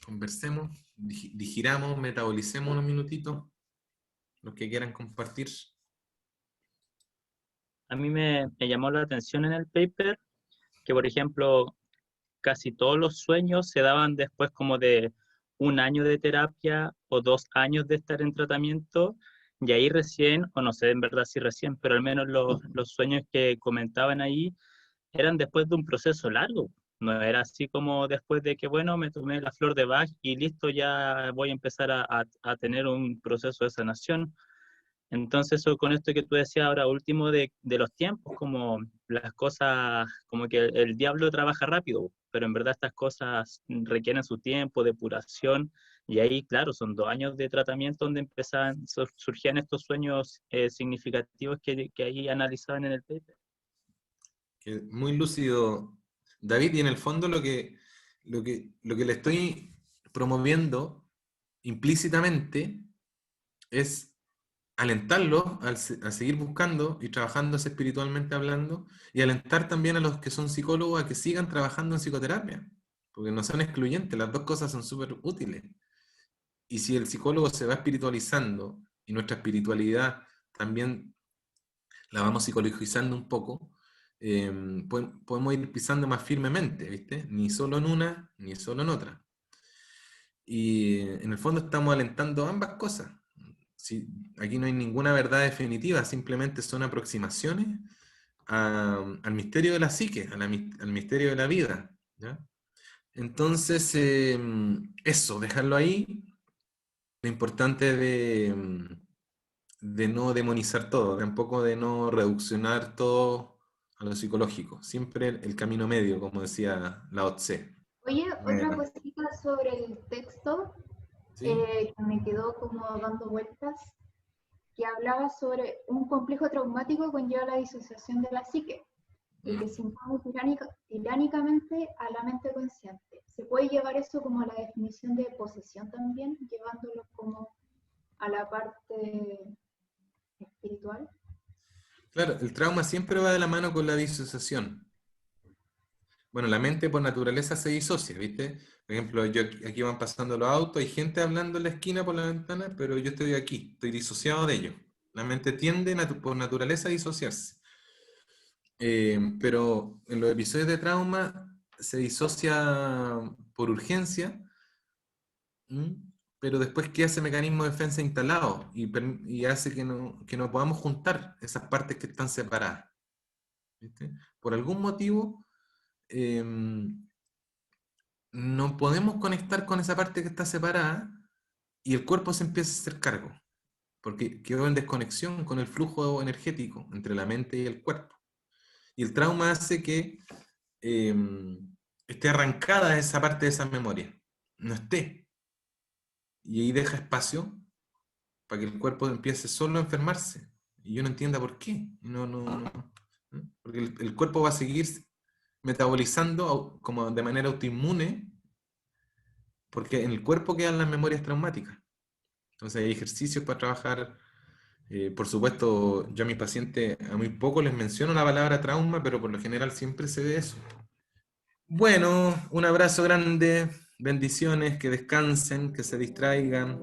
conversemos, digiramos, metabolicemos unos minutitos, los que quieran compartir. A mí me llamó la atención en el paper que, por ejemplo, casi todos los sueños se daban después como de 1 año de terapia o 2 años de estar en tratamiento, y ahí recién, o no sé en verdad si recién, pero al menos los sueños que comentaban ahí eran después de un proceso largo. No era así como después de que, bueno, me tomé la flor de Bach y listo, ya voy a empezar a tener un proceso de sanación. Entonces, eso, con esto que tú decías ahora último de los tiempos, como las cosas, como que el diablo trabaja rápido, pero en verdad estas cosas requieren su tiempo, depuración, y ahí, claro, son 2 años de tratamiento donde empezaban, surgían estos sueños significativos que ahí analizaban en el paper. Muy lúcido, David, y en el fondo lo que le estoy promoviendo implícitamente es alentarlos a seguir buscando y trabajándose espiritualmente hablando, y alentar también a los que son psicólogos a que sigan trabajando en psicoterapia, porque no son excluyentes, las dos cosas son súper útiles. Y si el psicólogo se va espiritualizando y nuestra espiritualidad también la vamos psicologizando un poco, podemos ir pisando más firmemente, ¿viste? Ni solo en una, ni solo en otra. Y en el fondo estamos alentando ambas cosas. Sí, aquí no hay ninguna verdad definitiva, simplemente son aproximaciones al misterio de la psique, al misterio de la vida, ¿ya? Entonces, eso, dejarlo ahí. Lo importante de no demonizar todo, tampoco de no reduccionar todo a lo psicológico. Siempre el camino medio, como decía Lao Tse. Oye, otra cosita sobre el texto ¿Sí? que me quedó como dando vueltas, que hablaba sobre un complejo traumático conlleva la disociación de la psique, y que se impone tiránicamente a la mente consciente. ¿Se puede llevar eso como a la definición de posesión también, llevándolo como a la parte espiritual? Claro, el trauma siempre va de la mano con la disociación. Bueno, la mente por naturaleza se disocia, ¿viste? Por ejemplo, aquí van pasando los autos, hay gente hablando en la esquina por la ventana, pero yo estoy aquí, estoy disociado de ellos. La mente tiende por naturaleza a disociarse. Pero en los episodios de trauma se disocia por urgencia, pero después queda ese mecanismo de defensa instalado y hace que no podamos juntar esas partes que están separadas, ¿viste? Por algún motivo no podemos conectar con esa parte que está separada y el cuerpo se empieza a hacer cargo, porque quedó en desconexión con el flujo energético entre la mente y el cuerpo. Y el trauma hace que esté arrancada esa parte de esa memoria, no esté. Y ahí deja espacio para que el cuerpo empiece solo a enfermarse. Y yo no entienda por qué. Porque el cuerpo va a seguir metabolizando como de manera autoinmune, porque en el cuerpo quedan las memorias traumáticas. Entonces hay ejercicios para trabajar. Por supuesto, yo a mis pacientes a muy poco les menciono la palabra trauma, pero por lo general siempre se ve eso. Bueno, un abrazo grande, bendiciones, que descansen, que se distraigan.